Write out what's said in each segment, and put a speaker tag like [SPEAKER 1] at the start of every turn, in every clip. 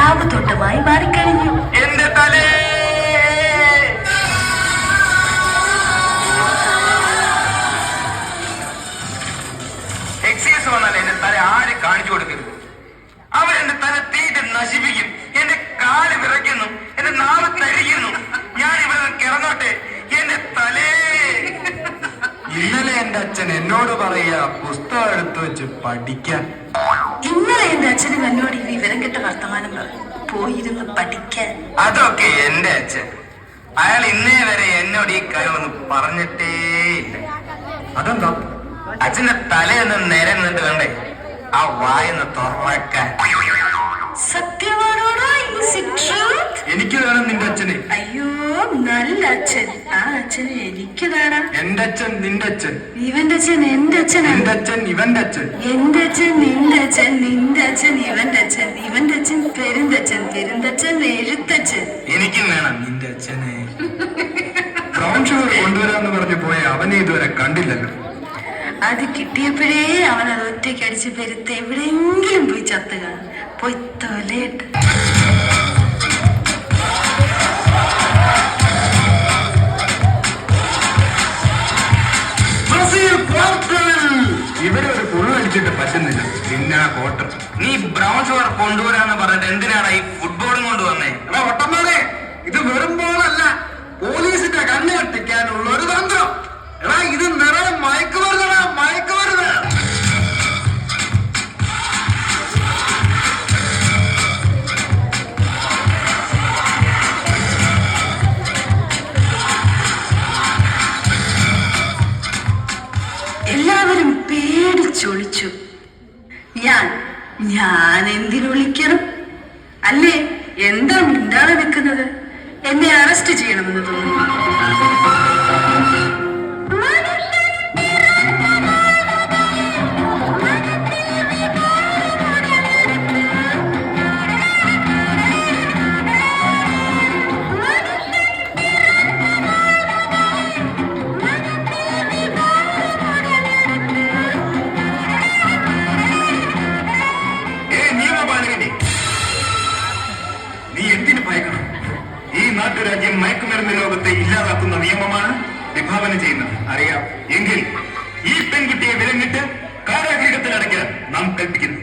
[SPEAKER 1] കാവുതൊട്ടമായി മാറിക്കഴിഞ്ഞു.
[SPEAKER 2] എന്റെ തലേ എക്സൈസ് വന്നാൽ എന്റെ തല ആര് കാണിച്ചു കൊടുക്കരുത്. അവർ എന്റെ തല തീറ്റ് നശിപ്പിക്കും. എന്റെ കാല് വിറയ്ക്കുന്നു, എന്റെ നാവ് തരിക്കുന്നു. ഞാൻ ഇവിടെ നിന്ന് കിടന്നോട്ടെ. എന്റെ തലേ
[SPEAKER 3] ഇന്നലെ എന്റെ അച്ഛൻ എന്നോട് പറയാ പുസ്തകം എടുത്തു വെച്ച് പഠിക്കാൻ.
[SPEAKER 1] ഇന്നലെ എന്റെ അച്ഛനും എന്നോട് ഈ വിവരം കെട്ട വർത്തമാനം പറഞ്ഞു, പോയിരുന്ന് പഠിക്കാൻ.
[SPEAKER 2] അതൊക്കെ എന്റെ അച്ഛൻ. അയാൾ ഇന്നേ വരെ എന്നോട് ഈ കാര്യമൊന്നും പറഞ്ഞിട്ടേ ഇല്ല.
[SPEAKER 3] അതെന്താ?
[SPEAKER 2] അച്ഛന്റെ തലയൊന്ന് നിരന്നിട്ട് വേണ്ടേ ആ വായൊന്ന് തുറക്കാൻ.
[SPEAKER 1] സത്യമാണോടാ?
[SPEAKER 3] എനിക്ക് വേണം നിന്റെ അച്ഛനെ.
[SPEAKER 1] അയ്യോ, നല്ല അച്ഛൻ. ആ അച്ഛനെ എനിക്ക് വേണം.
[SPEAKER 3] എന്റെ അച്ഛൻ നിന്റെ അച്ഛൻ.
[SPEAKER 1] ഇവന്റെ അച്ഛൻ എന്റെ അച്ഛനാണ്.
[SPEAKER 3] എന്റെ അച്ഛൻ ഇവന്റെ അച്ഛൻ.
[SPEAKER 1] എന്റെ അച്ഛൻ നിന്റെ അച്ഛൻ, നിന്റെ അച്ഛൻ ഇവന്റെ അച്ഛൻ, ഇവന്റെ അച്ഛൻ പെരുന്തച്ഛൻ, പെരുന്തച്ഛൻ എഴുത്തച്ഛൻ.
[SPEAKER 2] എനിക്കും വേണം നിന്റെ അച്ഛനെ.
[SPEAKER 3] ബ്രൗൺ ഷുഗർ കൊണ്ടുവരാന്ന് പറഞ്ഞു പോയ അവനെ ഇതുവരെ കണ്ടില്ലല്ലോ.
[SPEAKER 1] അത് കിട്ടിയപ്പോഴേ അവൻ അത് ഒറ്റയ്ക്ക് അടിച്ച് പെരുത്ത് എവിടെയെങ്കിലും പോയി ചത്തുക. പോയി തൊലയിട്ട്.
[SPEAKER 3] ഇവിടെ ഒരു പുള്ളടിച്ചിട്ട് പറ്റുന്നില്ല. പിന്നെ കോട്ടർ
[SPEAKER 2] നീ ബ്രൗൺ ഷുഗർ കൊണ്ടുവരാന്ന് പറഞ്ഞിട്ട് എന്തിനാണ് ഈ ഫുട്ബോളും കൊണ്ടുവന്നേ?
[SPEAKER 3] ഒട്ടന്മാരെ, ഇത് വെറും ബോളല്ല, പോലീസിന്റെ കണ്ണ് കെട്ടിക്കാനുള്ള ഒരു തന്ത്രം. എടാ, ഇത് നിറയെ മയക്കുമരുന്നാ, മയക്കുമരുന്ന്.
[SPEAKER 1] എല്ലാവരും പേടിച്ചൊളിച്ചു. ഞാൻ എന്തിനൊളിക്കണം? അല്ലേ, എന്താ മിണ്ടാതെ നിൽക്കുന്നത്? എന്നെ അറസ്റ്റ് ചെയ്യണമെന്ന് തോന്നുന്നു.
[SPEAKER 3] നീ എന്തിനു ഭയക്കണം? ഈ നാട്ടുരാജ്യം മയക്കുമരുന്ന് ലോകത്തെ ഇല്ലാതാക്കുന്ന നിയമമാണ് വിഭാവനം ചെയ്യുന്നത്. അറിയാം എങ്കിൽ ഈ പെൺകുട്ടിയെ വിലങ്ങിട്ട് കാരാഗൃഹത്തിൽ അടയ്ക്കാൻ നാം കൽപ്പിക്കുന്നു.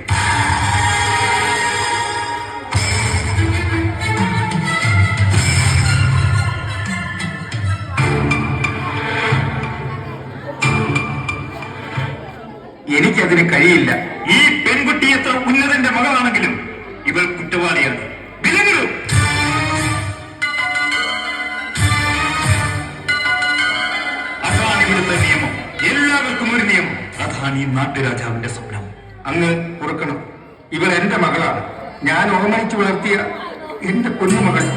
[SPEAKER 3] എനിക്കതിന് കഴിയില്ല. ഈ പെൺകുട്ടി എത്ര ഉന്നതന്റെ മകളാണെങ്കിലും ഇവൾ കുറ്റവാളിയാണ്. വിലങ്ങും അതാണ് ഇവിടുത്തെ നിയമം. എല്ലാവർക്കും ഒരു നിയമം. അതാണ് ഈ നാട്ടുരാജാവിന്റെ സ്വപ്നം. അങ്ങ് ഓർക്കണം, ഇവൾ എന്റെ മകളാണ്. ഞാൻ ഓർമ്മിച്ചു വളർത്തിയ എന്റെ പൊന്നുമകൾ.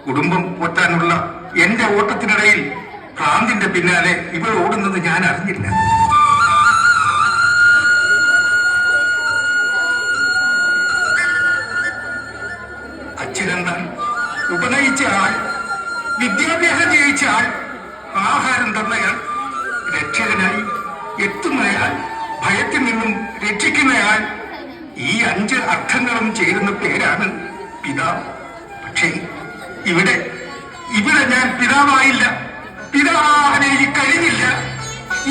[SPEAKER 3] കുടുംബം പോറ്റാനുള്ള എന്റെ ഓട്ടത്തിനിടയിൽ ഭ്രാന്തിന്റെ പിന്നാലെ ഇവൾ ഓടുന്നത് ഞാൻ അറിഞ്ഞില്ല. അച്ഛനെന്താൻ ഉപനയിച്ച ആൾ, വിദ്യാഭ്യാസം ജയിച്ച ആൾ, ആഹാരം തന്നയാൾ, രക്ഷകനായി എത്തുന്നയാൾ, ഭയത്തിൽ നിന്നും രക്ഷിക്കുന്നയാൾ, ഈ 5 അർത്ഥങ്ങളും ചേരുന്ന പേരാണ് പിതാവ്. പക്ഷേ ഇവിടെ ഞാൻ പിതാവായില്ല, പിതാവാകാൻ എനിക്ക് കഴിഞ്ഞില്ല.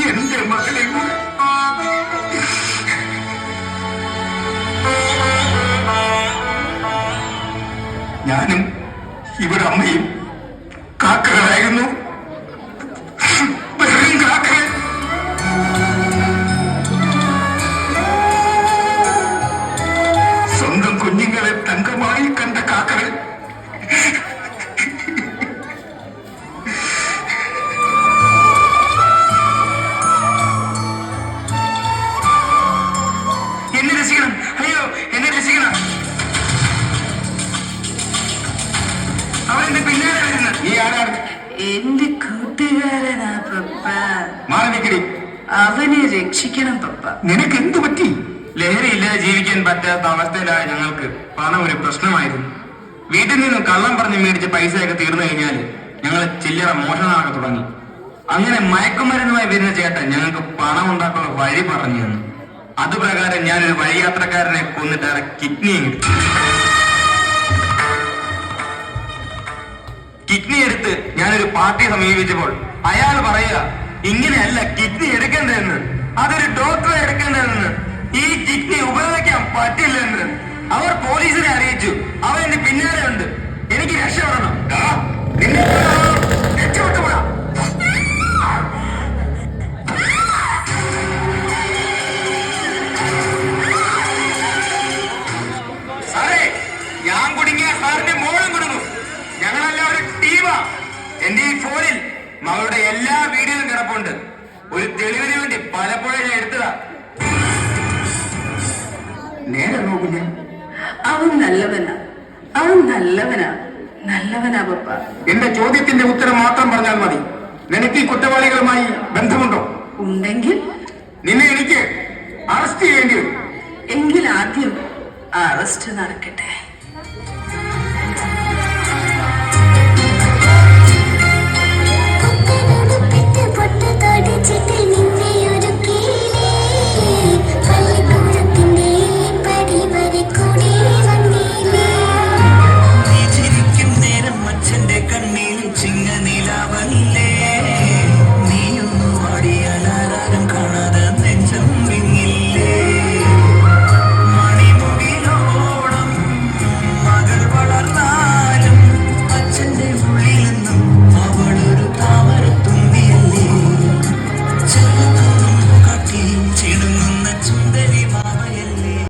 [SPEAKER 3] എന്റെ മകളെ ഞാനും ഇവിടെ അമ്മയും കാക്കകളായിരുന്നു. വെറും കാക്കകൾ. സ്വന്തം കുഞ്ഞുങ്ങളെ തങ്കമായി കണ്ട കാക്കകൾ.
[SPEAKER 1] എന്റെ കൂട്ടുകാരനാ പപ്പ.
[SPEAKER 3] മാറിക്കടി.
[SPEAKER 1] അവനെ രക്ഷിക്കണം പപ്പ.
[SPEAKER 3] നിനക്ക് എന്തു പറ്റി?
[SPEAKER 2] ലഹരിയില്ലാതെ ജീവിക്കാൻ പറ്റാത്ത അവസ്ഥയിലായ ഞങ്ങൾക്ക് പണം ഒരു പ്രശ്നമായിരുന്നു. വീട്ടിൽ നിന്നും കള്ളം പറഞ്ഞ് മേടിച്ച പൈസയൊക്കെ തീർന്നു കഴിഞ്ഞാൽ ഞങ്ങൾ ചില്ലറ മോഷണമാക്കി തുടങ്ങി. അങ്ങനെ മയക്കുമരുന്നുമായി വരുന്ന ചേട്ടൻ ഞങ്ങൾക്ക് പണം ഉണ്ടാക്കാനുള്ള വഴി പറഞ്ഞു തന്നു. അതുപ്രകാരം ഞാനൊരു വഴിയാത്രക്കാരനെ കൊന്നിട്ട് അയാളെ കിഡ്നിയും എടുത്തു. കിഡ്നി എടുത്ത് ഞാനൊരു പാർട്ടിയെ സമീപിച്ചപ്പോൾ അയാൾ പറയുക, ഇങ്ങനെയല്ല കിഡ്നി എടുക്കേണ്ടതെന്ന്, അതൊരു ഡോക്ടറെ എടുക്കേണ്ടതെന്ന്, ഈ കിഡ്നി ഉപയോഗിക്കാൻ പറ്റില്ലെന്ന്. അവർ പോലീസിനെ അറിയിച്ചു. അവർ എന്റെ പിന്നാലെ ഉണ്ട്. എനിക്ക് രക്ഷപ്പെടണം. രക്ഷപ്പെട്ടുകൂടാ. സാറേ, ഞാൻ കുടുങ്ങിയ സാറിന്റെ മോളും കുടുങ്ങും. ഞങ്ങളെല്ലാം ഒരു ടീമാ. എന്റെ ഈ ഫോണിൽ മകളുടെ എല്ലാ വീഡിയോയും കിടപ്പുണ്ട്. ഒരു തെളിവിന് വേണ്ടി പലപ്പോഴും ഞാൻ എടുത്തതാ.
[SPEAKER 3] നേരെ നോക്കില്ല.
[SPEAKER 1] അവൻ നല്ലവനാ, അവൻ നല്ലവനാ, നല്ലവനാ പപ്പ.
[SPEAKER 3] എന്റെ ചോദ്യത്തിന്റെ ഉത്തരം മാത്രം പറഞ്ഞാൽ മതി. നിനക്ക് ഈ കുറ്റവാളികളുമായി ബന്ധമുണ്ടോ?
[SPEAKER 1] ഉണ്ടെങ്കിൽ
[SPEAKER 3] നിന്നെ എനിക്ക് അറസ്റ്റ് ചെയ്യേണ്ടി വരും.
[SPEAKER 1] എങ്കിൽ ആദ്യം അറസ്റ്റ് നടക്കട്ടെ.